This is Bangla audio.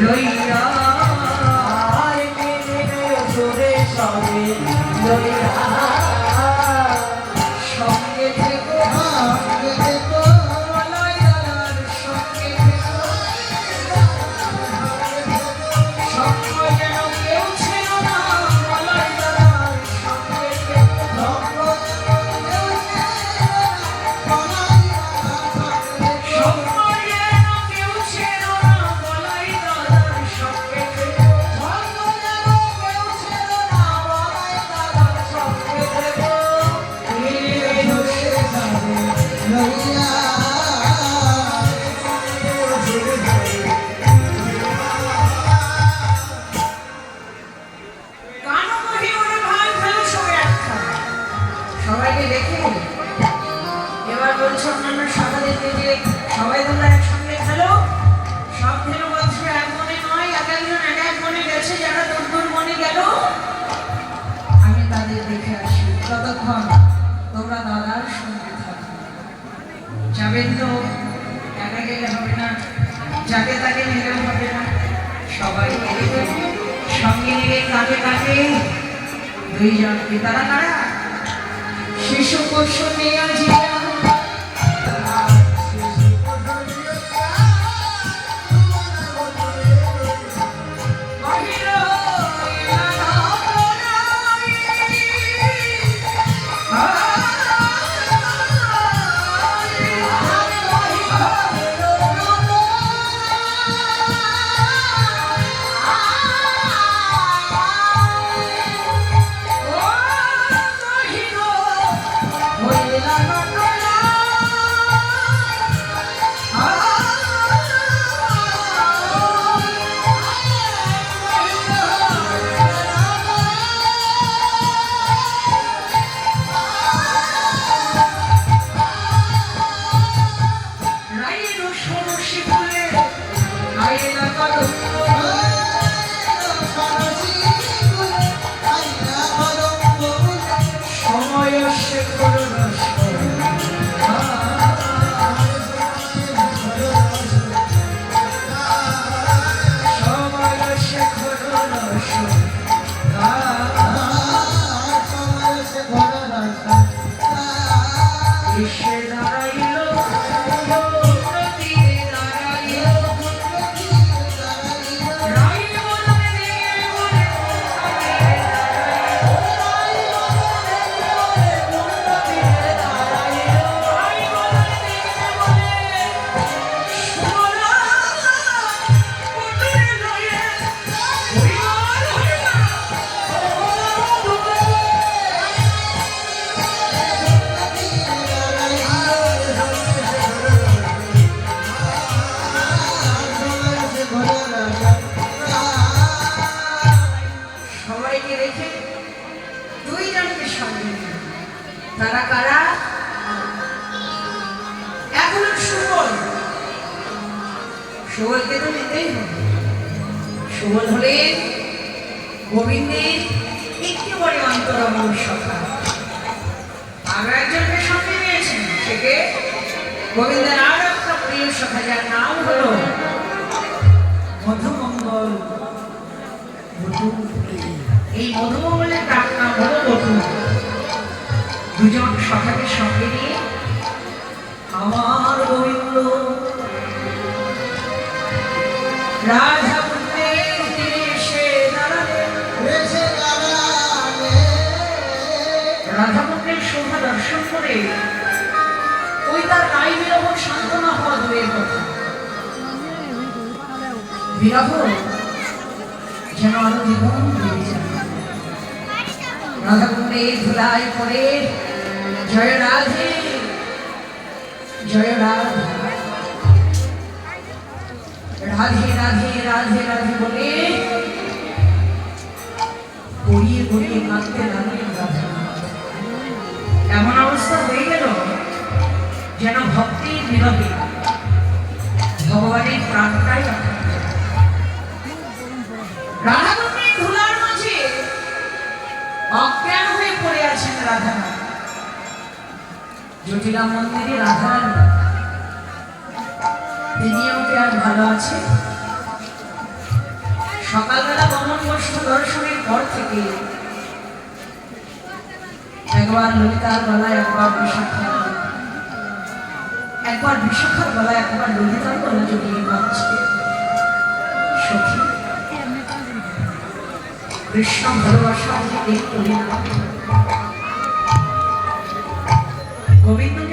লইয়া সুরে সবে লইয়া সঙ্গে থেকো মলয় দাদার সঙ্গে থেকো সঙ্গ যেন কেউ ছিল না মলয় দাদার সঙ্গে থেকো সবাইকে দেখে এবার বলছে অন্যান্য শাখাদেরকে যে সবাই তোমরা একসঙ্গে খেলো। সব খেলো বলছে এক মনে নয়, এক একজন এক এক মনে গেছে, যারা দূর দূর মনে গেল আমি তাদের দেখে আসি। ততক্ষণ তোমরা দাদার সঙ্গে থাকো। যাবেন তো একা গেলে হবে না, যাকে তাকে নিলেও হবে না, সবাইকে সঙ্গে নিয়ে কাঁধে কাঁধে দুইজন পিতারা কারা শিশু কৌশল নিয়ে জিয়া তারা কারা? এখন সুবল, সুবলকে তো নিতেই হবে। সুবল হলেন গোবিন্দের একেবারে অন্তরঙ্গ সখা। আরো একজনকে সঙ্গে নিয়েছেন, সেকে গোবিন্দের আর একটা প্রিয় সখা, যার নাম হলো মধুমঙ্গল। এই মধুমঙ্গলের ডাক নাম হলো বধূ। দুজন সখাকে সঙ্গে নিয়ে আমার গোবিন্দ রাধা পুত্রের তীরে এসে দাঁড়ালেন। রাধা পুত্রের শোভা দর্শন করে ওই তার নাই বিরহ সান্ত্বনা হওয়া দূরের কথা, বিরহ যেন আরো জীবন দিয়ে যায়। রাধা কুণ্ডের ধুলায় পড়ে জয় রাধে জয় রাধে রাধে রাধে রাধে রাধে বলে গড়িয়ে গড়িয়ে কাঁদতে লাগলেন রাধা। এমন অবস্থা হয়ে গেল যেন ভক্তির বিরহে ভগবানের প্রাণটাই রাধা কুণ্ডের ধুলার মাঝে অজ্ঞান হয়ে পড়ে আছেন রাধা। জটিলা মন্দিরে রাধারানী, তিনিও কি আর ভালো আছে? সকালবেলা গমন বস্তু দর্শনের পর থেকে একবার ললিতার গলায়, একবার বিশাখার, একবার বিশাখার গলায়, একবার ললিতার গলা জড়িয়ে বাঁচছে, সখী কৃষ্ণ ভালোবাসা যে দেখ করি না, গোবিন্দ